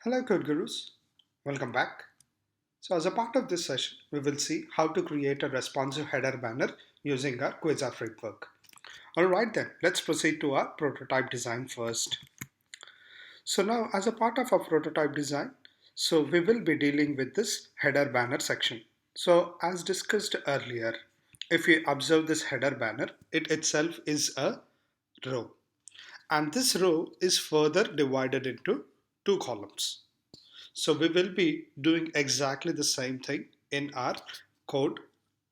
Hello code gurus, welcome back. So as a part of this session, we will see how to create a responsive header banner using our Quasar framework. Alright then, let's proceed to our prototype design first. So now as a part of our prototype design, so we will be dealing with this header banner section. So as discussed earlier, if you observe this header banner, it itself is a row. And this row is further divided into two columns. So we will be doing exactly the same thing in our code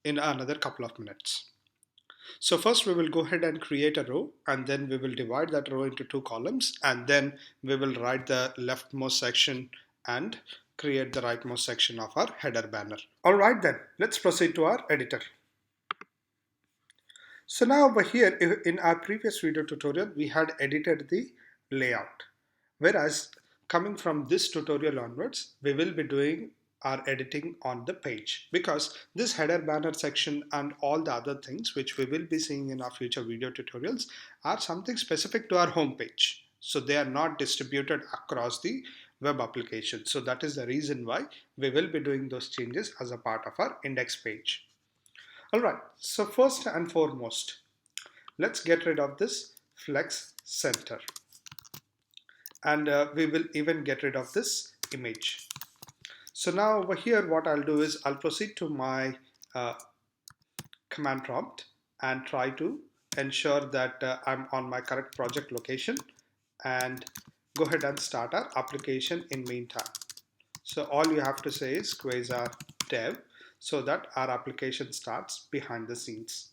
in another couple of minutes. So first we will go ahead and create a row, and then we will divide that row into two columns, and then we will write the leftmost section and create the rightmost section of our header banner. Alright then, let's proceed to our editor. So now over here in our previous video tutorial, we had edited the layout. Whereas coming from this tutorial onwards, we will be doing our editing on the page, because this header banner section and all the other things which we will be seeing in our future video tutorials are something specific to our home page. So they are not distributed across the web application. So that is the reason why we will be doing those changes as a part of our index page. Alright, so first and foremost, let's get rid of this flex center. And we will even get rid of this image. So now over here what I'll do is I'll proceed to my command prompt and try to ensure that I'm on my correct project location, and go ahead and start our application in meantime. So all you have to say is Quasar dev, so that our application starts behind the scenes.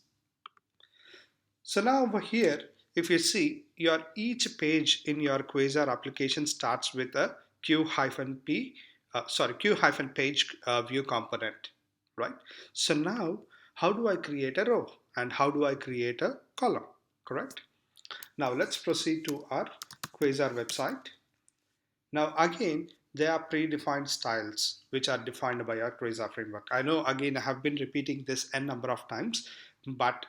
So now over here, if you see, your each page in your Quasar application starts with a Q-page view component, right? So now, how do I create a row and how do I create a column, correct? Now let's proceed to our Quasar website. Now again, there are predefined styles which are defined by our Quasar framework. I know again I have been repeating this n number of times, but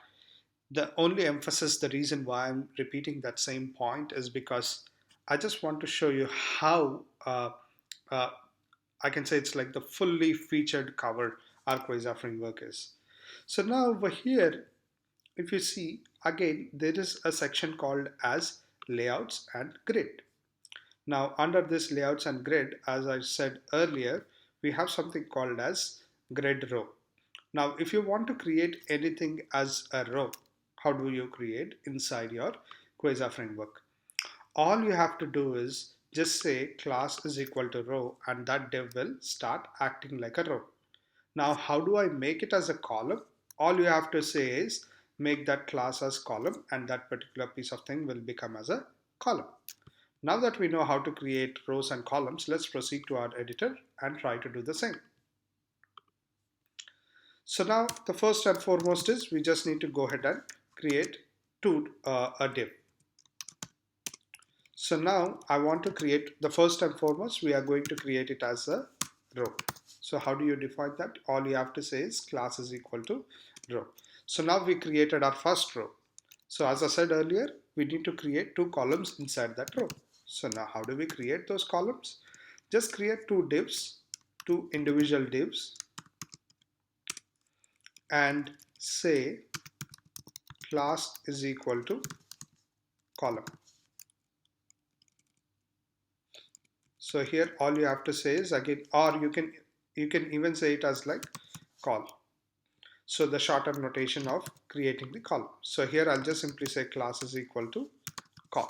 the only emphasis, the reason why I'm repeating that same point is because I just want to show you how uh, I can say it's like the fully featured cover our Quasar framework is. So now over here, if you see, again, there is a section called as layouts and grid. Now under this layouts and grid, as I said earlier, we have something called as grid row. Now if you want to create anything as a row, how do you create inside your Quasar framework? All you have to do is just say class is equal to row, and that div will start acting like a row. Now how do I make it as a column? All you have to say is make that class as column, and that particular piece of thing will become as a column. Now that we know how to create rows and columns, let's proceed to our editor and try to do the same. So now the first and foremost is we just need to go ahead and create a div. So now I want to create the first and foremost, we are going to create it as a row. So how do you define that? All you have to say is class is equal to row. So now we created our first row. So as I said earlier, we need to create two columns inside that row. So now how do we create those columns? Just create two divs, two individual divs, and say class is equal to column. So here all you have to say is again, or you can even say it as like col. So the shorter notation of creating the column. So here I'll just simply say class is equal to col.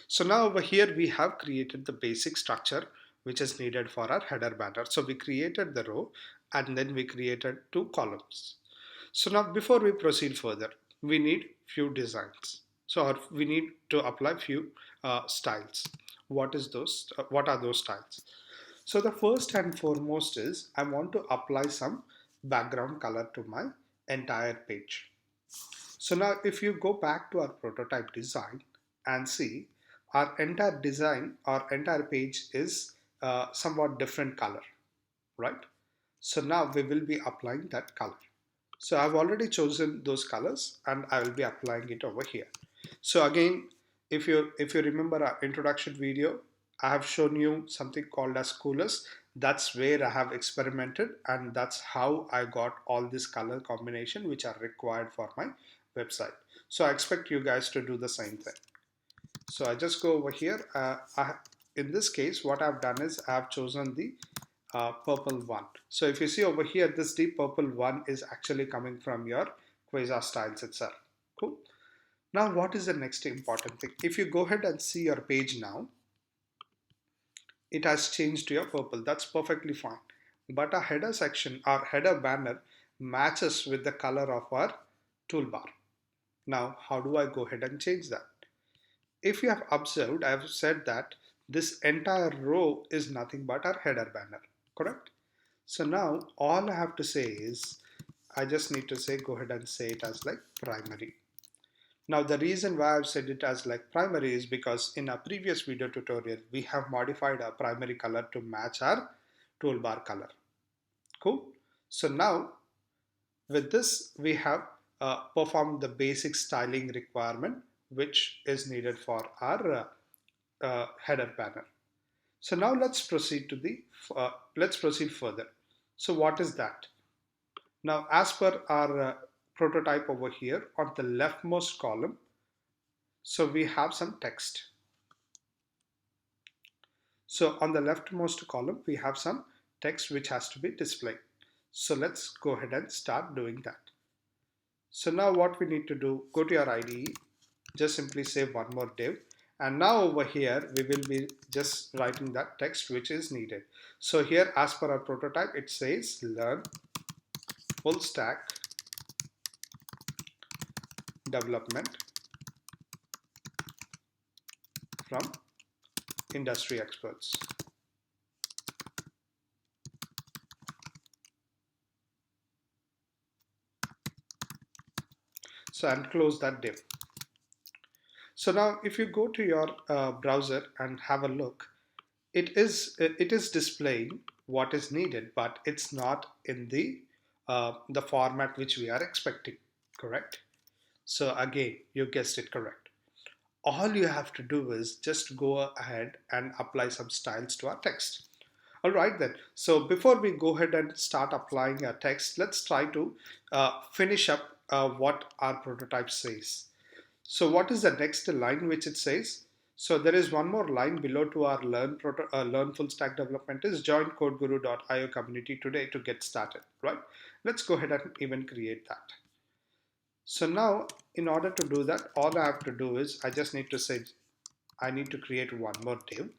So now over here we have created the basic structure which is needed for our header banner. So we created the row and then we created two columns. So now before we proceed further, we need few designs. So we need to apply few styles. What are those styles? So the first and foremost is I want to apply some background color to my entire page. So now if you go back to our prototype design and see, our entire design, our entire page is somewhat different color, right? So now we will be applying that color. So I've already chosen those colors and I will be applying it over here. So again, if you remember our introduction video, I have shown you something called as coolers. That's where I have experimented, and that's how I got all this color combination which are required for my website. So I expect you guys to do the same thing. So I just go over here. In this case, what I've done is I've chosen the purple one. So if you see over here, this deep purple one is actually coming from your Quasar styles itself. Cool. Now, what is the next important thing? If you go ahead and see your page now, it has changed to your purple. That's perfectly fine. But our header section, our header banner matches with the color of our toolbar. Now, how do I go ahead and change that? If you have observed, I have said that this entire row is nothing but our header banner, correct? So now all I have to say is, I just need to say, go ahead and say it as like primary. Now the reason why I've said it as like primary is because in a previous video tutorial, we have modified our primary color to match our toolbar color. Cool. So now with this, we have performed the basic styling requirement which is needed for our header banner. So now let's proceed to the let's proceed further. So what is that? Now, as per our prototype over here on the leftmost column, so we have some text. So on the leftmost column, we have some text which has to be displayed. So let's go ahead and start doing that. So now what we need to do, go to your IDE, just simply say one more div. And now over here, we will be just writing that text which is needed. So here, as per our prototype, it says learn full stack development from industry experts. So and close that div. So now if you go to your browser and have a look, it is displaying what is needed, but it's not in the format which we are expecting, correct? So again, you guessed it correct. All you have to do is just go ahead and apply some styles to our text. All right then. So before we go ahead and start applying our text, let's try to finish up what our prototype says. So what is the next line which it says? So there is one more line below to our learn full stack development is join codeguru.io community today to get started, right? Let's go ahead and even create that. So now in order to do that, all I have to do is I just need to say, I need to create one more div,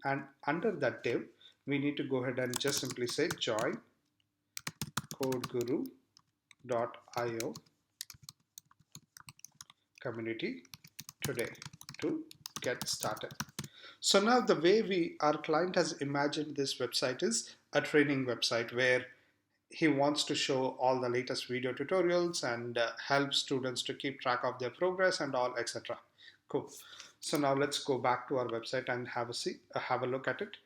and under that div, we need to go ahead and just simply say join codeguru.io community today to get started. So now the way our client has imagined this website is a training website where he wants to show all the latest video tutorials and help students to keep track of their progress and all, etc. Cool. So now let's go back to our website and have a look at it.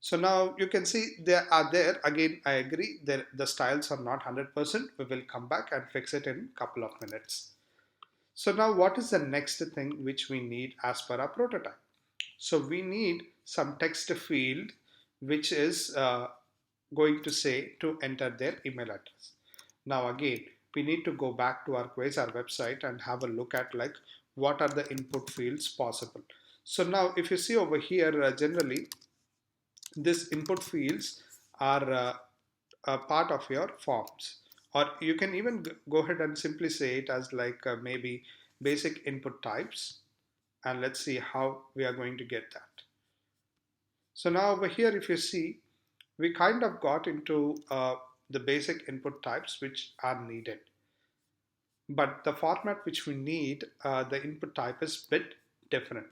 So now you can see they are there. Again, I agree that the styles are not 100%. We will come back and fix it in a couple of minutes. So now what is the next thing which we need as per our prototype? So we need some text field which is going to say to enter their email address. Now again, we need to go back to our Quasar website and have a look at like what are the input fields possible. So now if you see over here, generally these input fields are a part of your forms, or you can even go ahead and simply say it as like maybe basic input types, and let's see how we are going to get that. So now over here, if you see, we kind of got into the basic input types which are needed, but the format which we need, the input type is a bit different.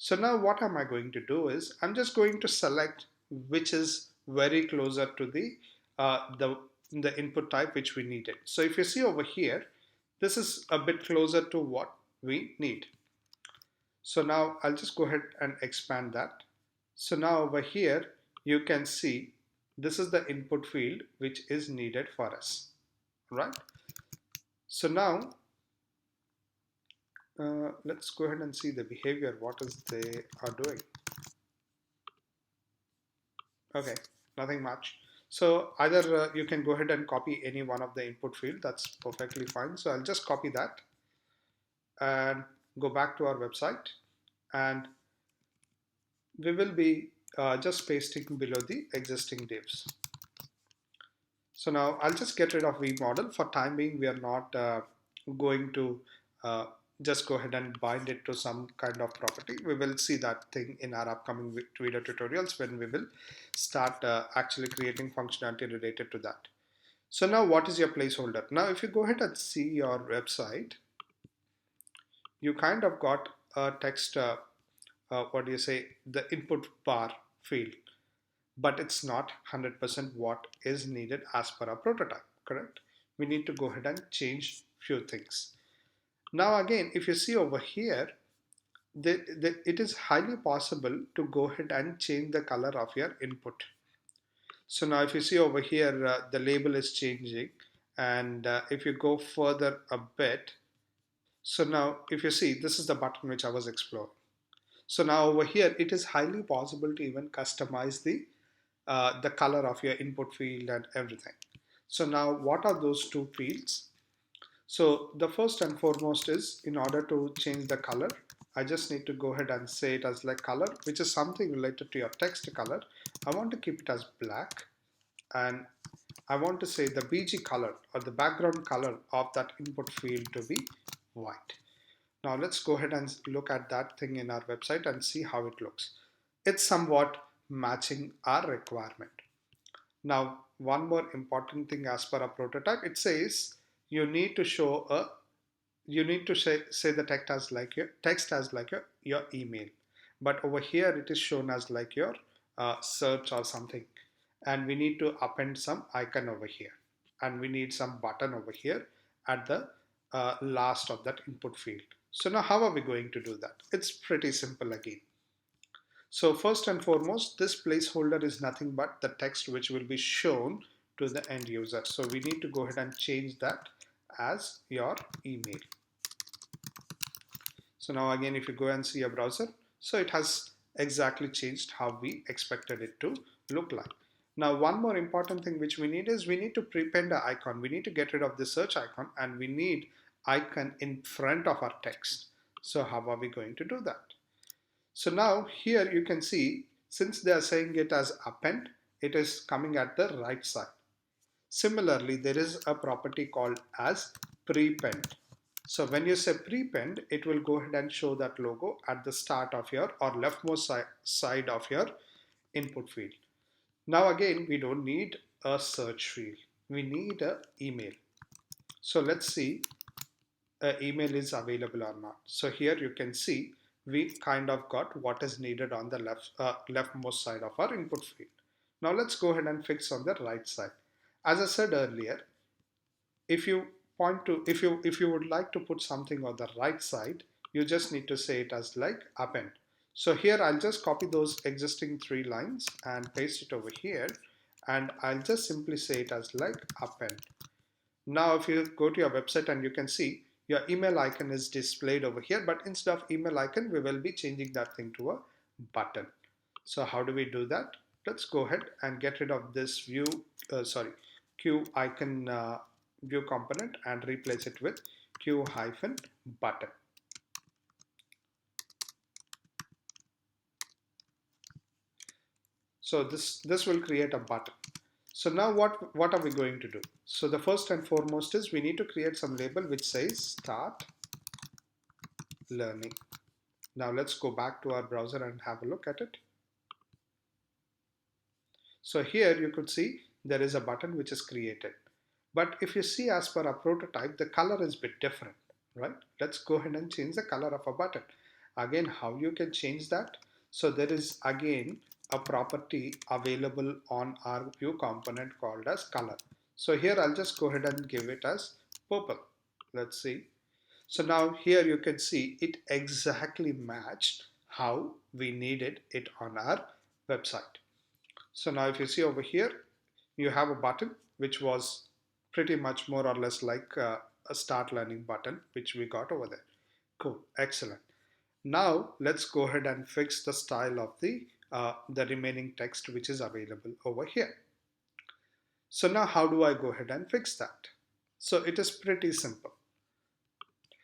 So now what am I going to do is I'm just going to select which is very closer to the input type which we needed. So if you see over here, this is a bit closer to what we need. So now I'll just go ahead and expand that. So now over here, you can see this is the input field which is needed for us, right? So now let's go ahead and see the behavior, what is they are doing. Okay, nothing much. So either you can go ahead and copy any one of the input field. That's perfectly fine. So I'll just copy that and go back to our website, and we will be just pasting below the existing divs. So now I'll just get rid of vModel. For time being, we are not going to uh, just go ahead and bind it to some kind of property. We will see that thing in our upcoming video tutorials when we will start actually creating functionality related to that. So now what is your placeholder? Now if you go ahead and see your website, you kind of got a text, what do you say, the input bar field, but it's not 100% what is needed as per our prototype, correct? We need to go ahead and change few things. Now again, if you see over here, it is highly possible to go ahead and change the color of your input. So now if you see over here, the label is changing, and if you go further a bit, so now if you see, this is the button which I was exploring. So now over here, it is highly possible to even customize the color of your input field and everything. So now what are those two fields? So the first and foremost is, in order to change the color, I just need to go ahead and say it as like color, which is something related to your text color. I want to keep it as black, and I want to say the BG color or the background color of that input field to be white. Now let's go ahead and look at that thing in our website and see how it looks. It's somewhat matching our requirement. Now, one more important thing as per a prototype, it says you need to show a you need to say the text as like your email, but over here it is shown as like your search or something, and we need to append some icon over here, and we need some button over here at the last of that input field. So now how are we going to do that? It's pretty simple again. So first and foremost, this placeholder is nothing but the text which will be shown to the end user. So we need to go ahead and change that as your email. So now again, if you go and see your browser, so it has exactly changed how we expected it to look like. Now, one more important thing which we need is we need to prepend the icon. We need to get rid of the search icon, and we need icon in front of our text. So how are we going to do that? So now here you can see, since they are saying it as append, it is coming at the right side. Similarly, there is a property called as prepend. So when you say prepend, it will go ahead and show that logo at the start of your or leftmost side of your input field. Now again, we don't need a search field. We need an email. So let's see email is available or not. So here you can see we kind of got what is needed on the leftmost side of our input field. Now let's go ahead and fix on the right side. As I said earlier, if you if you would like to put something on the right side, you just need to say it as like append. So here I'll just copy those existing three lines and paste it over here, and I'll just simply say it as like append. Now if you go to your website, and you can see your email icon is displayed over here, but instead of email icon, we will be changing that thing to a button. So how do we do that? Let's go ahead and get rid of this Q icon view component and replace it with Q hyphen button. So this will create a button. So now what are we going to do? So the first and foremost is we need to create some label which says start learning. Now let's go back to our browser and have a look at it. So here you could see there is a button which is created. But if you see as per our prototype, the color is a bit different, right? Let's go ahead and change the color of a button. Again, how you can change that? So there is again a property available on our view component called as color. So here I'll just go ahead and give it as purple. Let's see. So now here you can see it exactly matched how we needed it on our website. So now if you see over here, you have a button which was pretty much more or less like a start learning button, which we got over there. Cool, excellent. Now let's go ahead and fix the style of the the remaining text which is available over here. So now how do I go ahead and fix that? So it is pretty simple.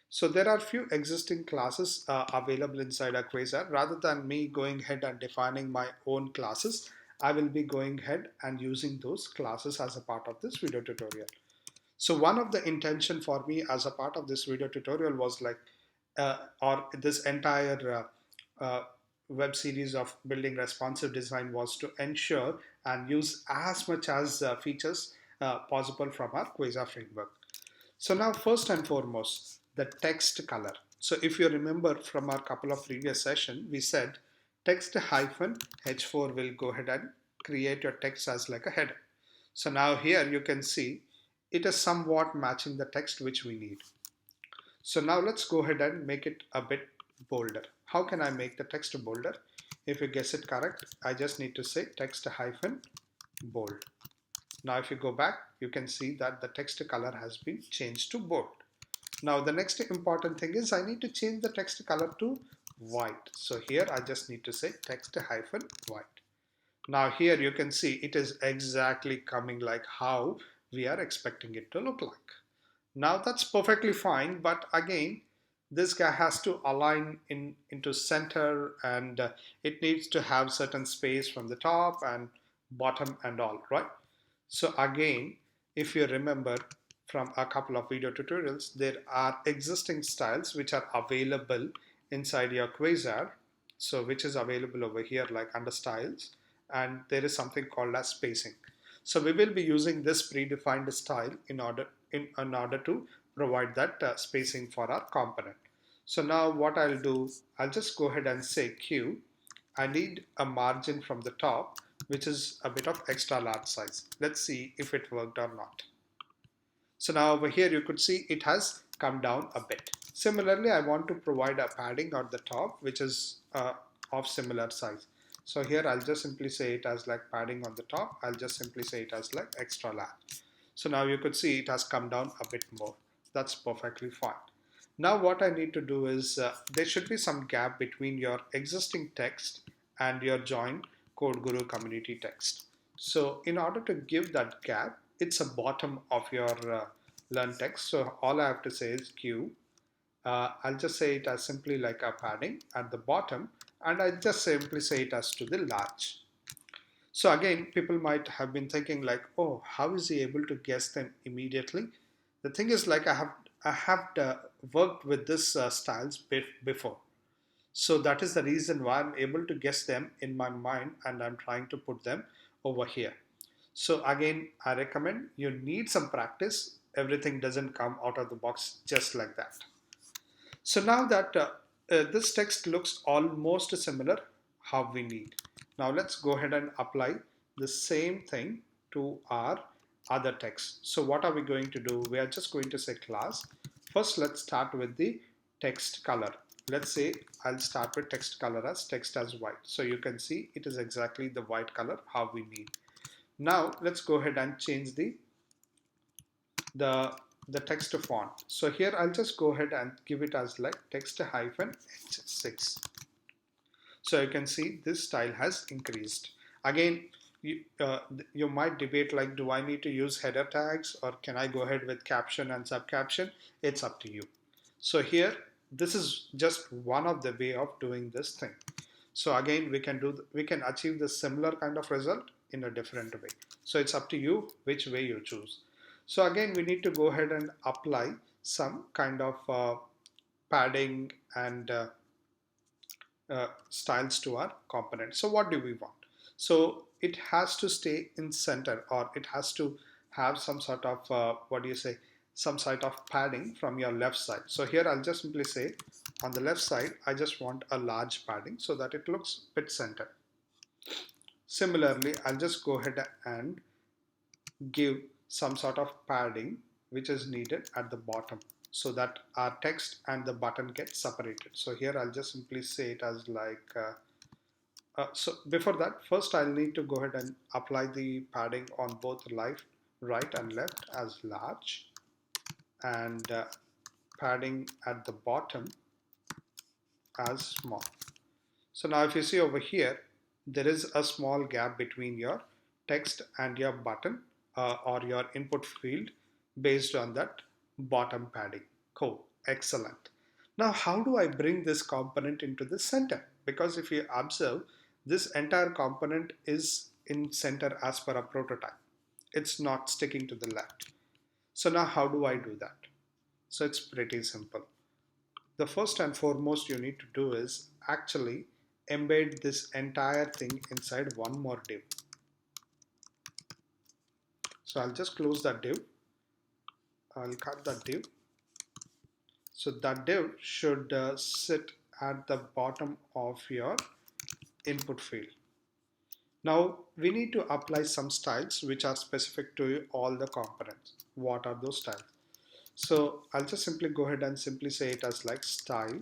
So there are few existing classes available inside a Quasar. Rather than me going ahead and defining my own classes, I will be going ahead and using those classes as a part of this video tutorial. So one of the intention for me as a part of this video tutorial was like, or this entire web series of building responsive design was to ensure and use as much as features possible from our Quasar framework. So now first and foremost, the text color. So if you remember from our couple of previous session, we said text hyphen h4 will go ahead and create your text as like a header. So now here you can see it is somewhat matching the text which we need. So now let's go ahead and make it a bit bolder. How can I make the text bolder? If you guess it correct, I just need to say text hyphen bold. Now if you go back, you can see that the text color has been changed to bold. Now the next important thing is I need to change the text color to white. So here I just need to say text hyphen white. Now here you can see it is exactly coming like how we are expecting it to look like. Now that's perfectly fine, but again, this guy has to align into center, and it needs to have certain space from the top and bottom and all, right? So again, if you remember from a couple of video tutorials, there are existing styles which are available inside your Quasar. So which is available over here like under styles, and there is something called as spacing. So we will be using this predefined style in order to provide that spacing for our component. So now what I'll do, I'll just go ahead and say Q. I need a margin from the top which is a bit of extra large size. Let's see if it worked or not. So now over here you could see it has come down a bit. Similarly, I want to provide a padding on the top which is of similar size. So here I'll just simply say it as like padding on the top. I'll just simply say it as like extra large. So now you could see it has come down a bit more. That's perfectly fine. Now what I need to do is there should be some gap between your existing text and your joined codeguru community text. So in order to give that gap, it's a bottom of your learn text. So all I have to say is Q. I'll just say it as simply like a padding at the bottom, and I just simply say it as to the large. So again, people might have been thinking like, oh, how is he able to guess them immediately? The thing is like I have worked with this styles before. So that is the reason why I'm able to guess them in my mind, and I'm trying to put them over here. So again, I recommend you need some practice. Everything doesn't come out of the box just like that. So now that this text looks almost similar how we need. Now let's go ahead and apply the same thing to our other text. So what are we going to do? We are just going to say class. First, let's start with the text color. Let's say I'll start with text color as text as white. So you can see it is exactly the white color how we need. Now let's go ahead and change the text font. So here I'll just go ahead and give it as like text hyphen h6. So you can see this style has increased. Again, you might debate like, do I need to use header tags or can I go ahead with caption and sub caption? It's up to you. So here, this is just one of the way of doing this thing. So again, we can achieve the similar kind of result in a different way. So it's up to you which way you choose. So again, we need to go ahead and apply some kind of padding and styles to our component. So what do we want? So it has to stay in center, or it has to have some sort of some sort of padding from your left side. So here I'll just simply say on the left side I just want a large padding so that it looks bit center. Similarly, I'll just go ahead and give some sort of padding which is needed at the bottom so that our text and the button get separated. So here I'll just simply say it as like so before that, first I'll need to go ahead and apply the padding on both right and left as large, and padding at the bottom as small. So now if you see over here, there is a small gap between your text and your button or your input field based on that bottom padding. Cool, excellent. Now, how do I bring this component into the center? Because if you observe, this entire component is in center as per a prototype. It's not sticking to the left. So now how do I do that? So it's pretty simple. The first and foremost you need to do is actually embed this entire thing inside one more div. So I'll just close that div. I'll cut that div. So that div should sit at the bottom of your input field. Now we need to apply some styles which are specific to all the components. What are those styles? So I'll just simply go ahead and simply say it as like style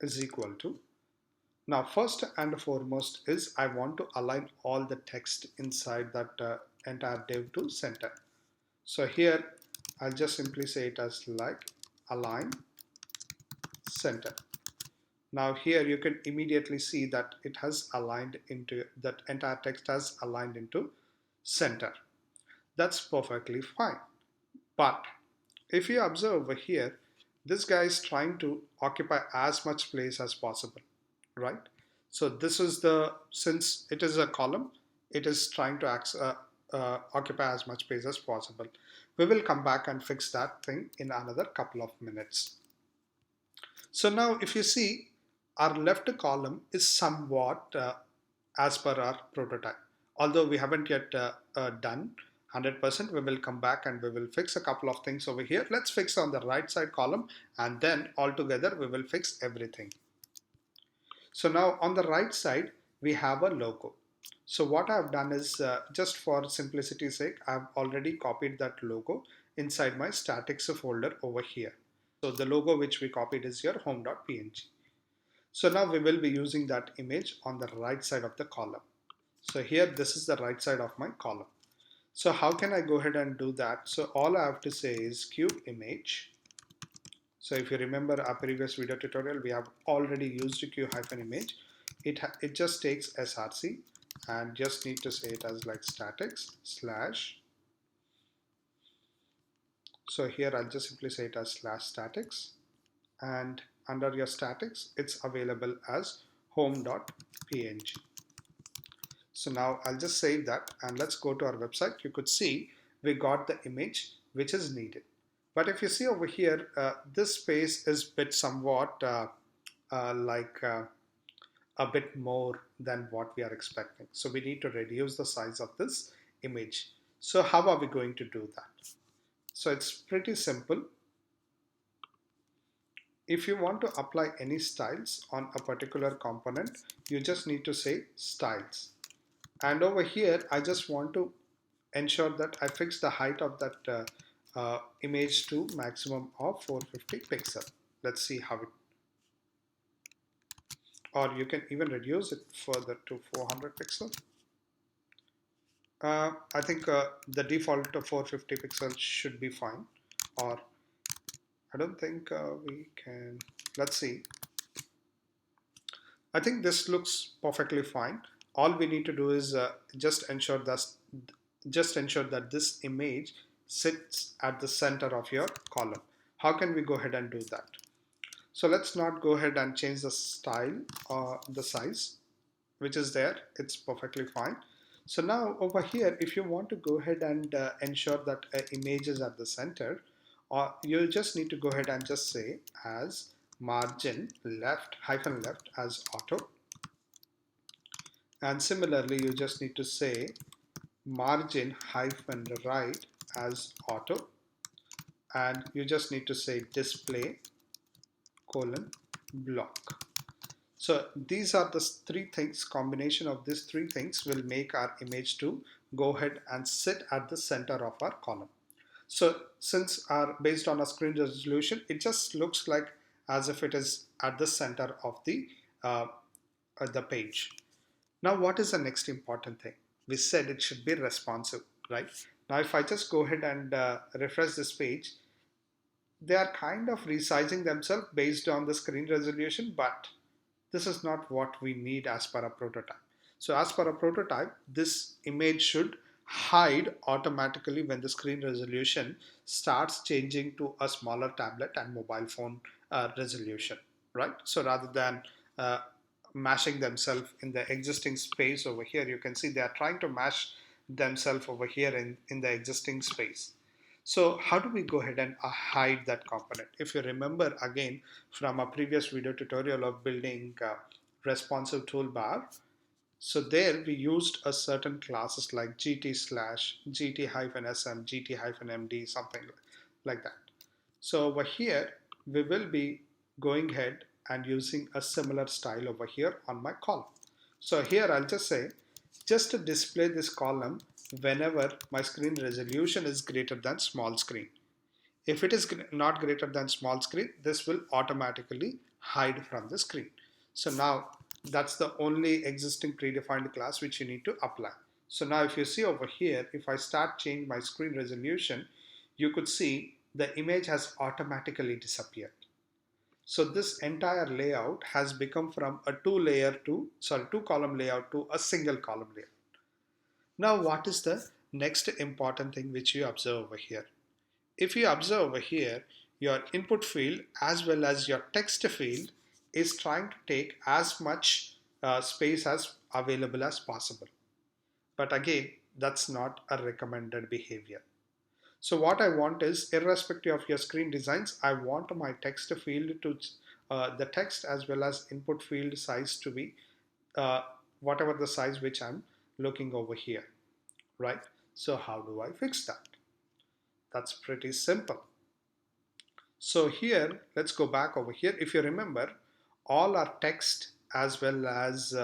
is equal to. Now first and foremost is I want to align all the text inside that entire div to center. So here I'll just simply say it as like align center. Now here you can immediately see that it has aligned into, that entire text has aligned into center. That's perfectly fine. But if you observe over here, this guy is trying to occupy as much place as possible, right? So this is since it is a column, it is trying to occupy as much space as possible. We will come back and fix that thing in another couple of minutes. So now if you see, our left column is somewhat as per our prototype. Although we haven't yet done 100%, we will come back and we will fix a couple of things over here. Let's fix on the right side column and then altogether we will fix everything. So now on the right side, we have a logo. So what I've done is just for simplicity's sake, I've already copied that logo inside my statics folder over here. So the logo which we copied is your home.png. So now we will be using that image on the right side of the column. So here, this is the right side of my column. So how can I go ahead and do that? So all I have to say is q image. So if you remember our previous video tutorial, we have already used q-image. It just takes src and just need to say it as like statics slash. So here I'll just simply say it as slash statics, and under your statics, it's available as home.png. So now I'll just save that and let's go to our website. You could see we got the image which is needed. But if you see over here, this space is bit somewhat a bit more than what we are expecting. So we need to reduce the size of this image. So how are we going to do that? So it's pretty simple. If you want to apply any styles on a particular component, you just need to say styles. And over here, I just want to ensure that I fix the height of that image to maximum of 450 pixel. Let's see how it, or you can even reduce it further to 400 pixel. I think the default of 450 pixels should be fine, or I don't think we can. Let's see. I think this looks perfectly fine. All we need to do is just ensure that this image sits at the center of your column. How can we go ahead and do that? So let's not go ahead and change the style or the size, which is there. It's perfectly fine. So now over here, if you want to go ahead and ensure that image is at the center, you just need to go ahead and just say as margin left -left as auto. And similarly, you just need to say margin -right as auto. And you just need to say display : block. So these are the three things. Combination of these three things will make our image to go ahead and sit at the center of our column. So since based on a screen resolution, it just looks like as if it is at the center of the page. Now, what is the next important thing? We said it should be responsive, right? Now, if I just go ahead and refresh this page, they are kind of resizing themselves based on the screen resolution, but This is not what we need as per a prototype. So as per a prototype, this image should hide automatically when the screen resolution starts changing to a smaller tablet and mobile phone resolution, right? So rather than uh, mashing themselves in the existing space over here, you can see they are trying to mash themselves over here in the existing space. So how do we go ahead and hide that component? If you remember again from a previous video tutorial of building responsive toolbar, so there we used a certain classes like gt slash gt-sm, gt-md, something like that. So over here, we will be going ahead and using a similar style over here on my column. So here I'll just say, just to display this column whenever my screen resolution is greater than small screen. If it is not greater than small screen, this will automatically hide from the screen. So now that's the only existing predefined class which you need to apply. So now if you see over here, if I start changing my screen resolution, you could see the image has automatically disappeared. So this entire layout has become from a two column layout to a single column layout. Now what is the next important thing which you observe over here? If you observe over here, your input field as well as your text field is trying to take as much space as available as possible. But again, that's not a recommended behavior. So what I want is, irrespective of your screen designs, I want my text field to, the text as well as input field size to be uh, whatever the size which I'm looking over here, right? So how do I fix that? That's pretty simple. So here, let's go back over here. If you remember, all our text as well as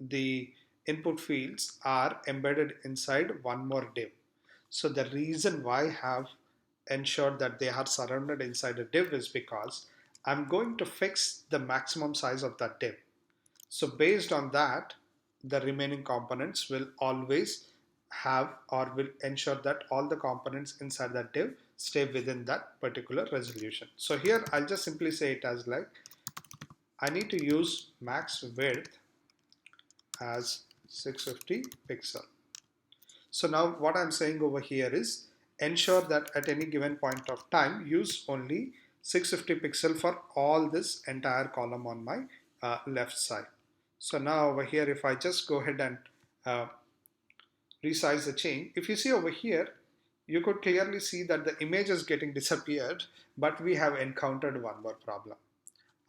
the input fields are embedded inside one more div. So the reason why I have ensured that they are surrounded inside a div is because I'm going to fix the maximum size of that div. So based on that, the remaining components will always have or will ensure that all the components inside that div stay within that particular resolution. So here I'll just simply say it as like, I need to use max width as 650 pixel. So now what I'm saying over here is, ensure that at any given point of time use only 650 pixel for all this entire column on my left side. So now over here, if I just go ahead and uh, resize the chain, if you see over here, you could clearly see that the image is getting disappeared, but we have encountered one more problem.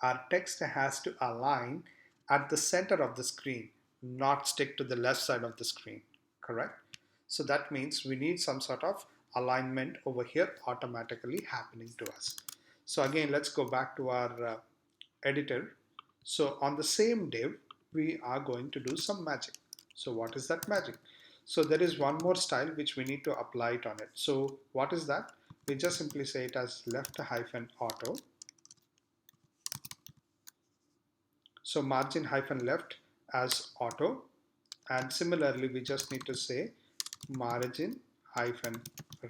Our text has to align at the center of the screen, not stick to the left side of the screen, correct? So that means we need some sort of alignment over here automatically happening to us. So again, let's go back to our editor. So on the same div, we are going to do some magic. So what is that magic? So there is one more style which we need to apply it on it. So what is that? We just simply say it as left hyphen auto. So margin hyphen left as auto, and similarly we just need to say margin hyphen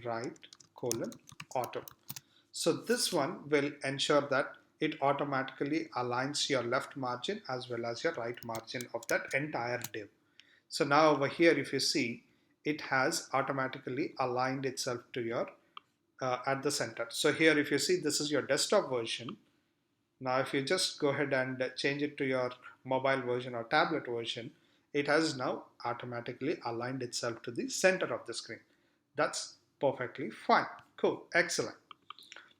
right colon auto. So this one will ensure that it automatically aligns your left margin as well as your right margin of that entire div. So now over here, if you see, it has automatically aligned itself to your at the center. So here, if you see, this is your desktop version. Now, if you just go ahead and change it to your mobile version or tablet version, it has now automatically aligned itself to the center of the screen. That's perfectly fine. Cool, excellent.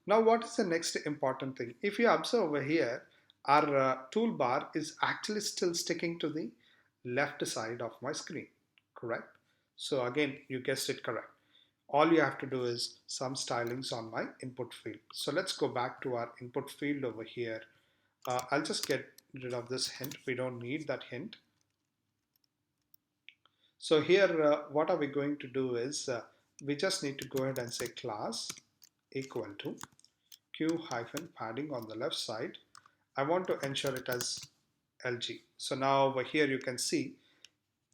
Now, what is the next important thing? If you observe over here, our toolbar is actually still sticking to the left side of my screen, correct? So again, you guessed it correct. All you have to do is some stylings on my input field. So let's go back to our input field over here. I'll just get rid of this hint. We don't need that hint. So here, what are we going to do is, we just need to go ahead and say class equal to q hyphen padding on the left side. I want to ensure it as LG. So now over here you can see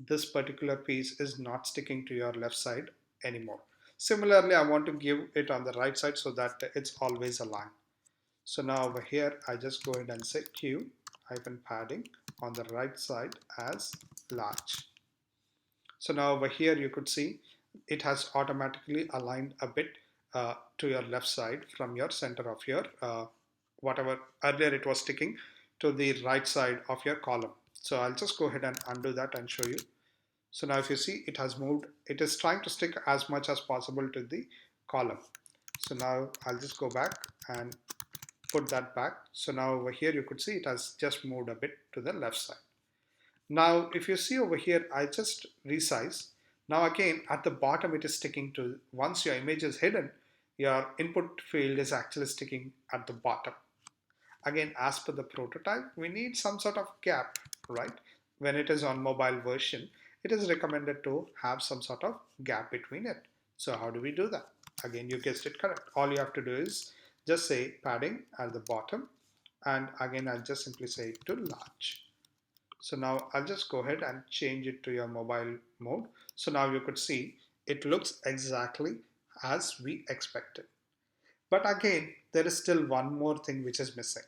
this particular piece is not sticking to your left side anymore. Similarly, I want to give it on the right side so that it's always aligned. So now over here, I just go ahead and say Q hyphen padding on the right side as large. So now over here you could see it has automatically aligned a bit to your left side from your center of your whatever earlier it was sticking to the right side of your column. So I'll just go ahead and undo that and show you. So now if you see, it has moved, it is trying to stick as much as possible to the column. So now I'll just go back and put that back. So now over here you could see it has just moved a bit to the left side. Now if you see over here, I just resize. Now again at the bottom it is sticking to, once your image is hidden, your input field is actually sticking at the bottom. Again, as per the prototype, we need some sort of gap, right? When it is on mobile version, it is recommended to have some sort of gap between it. So how do we do that? Again, you guessed it correct. All you have to do is just say padding at the bottom. And again, I'll just simply say it to large. So now I'll just go ahead and change it to your mobile mode. So now you could see it looks exactly as we expected. But again, there is still one more thing which is missing.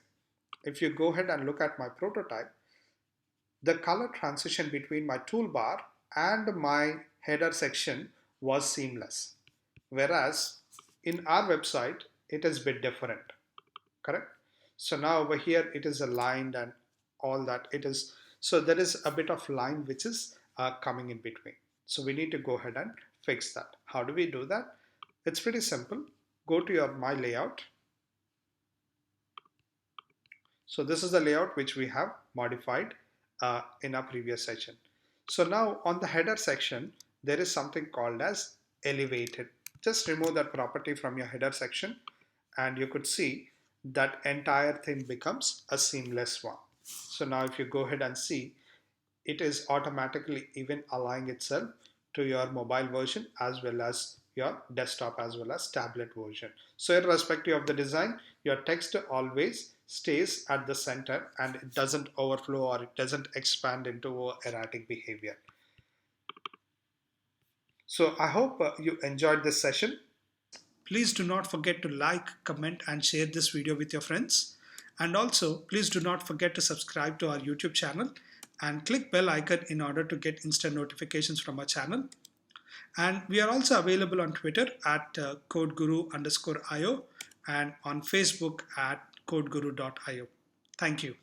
If you go ahead and look at my prototype, the color transition between my toolbar and my header section was seamless. Whereas in our website, it is a bit different, correct? So now over here, it is aligned and all that it is. So there is a bit of line which is coming in between. So we need to go ahead and fix that. How do we do that? It's pretty simple. Go to your My Layout. So this is the layout which we have modified in our previous session. So now on the header section, there is something called as elevated. Just remove that property from your header section and you could see that entire thing becomes a seamless one. So now if you go ahead and see, it is automatically even aligning itself to your mobile version as well as your desktop as well as tablet version. So irrespective of the design, your text always stays at the center and it doesn't overflow or it doesn't expand into erratic behavior. So I hope you enjoyed this session. Please do not forget to like, comment and share this video with your friends. And also please do not forget to subscribe to our YouTube channel and click bell icon in order to get instant notifications from our channel. And we are also available on Twitter at codeguru_io and on Facebook at codeguru.io. Thank you.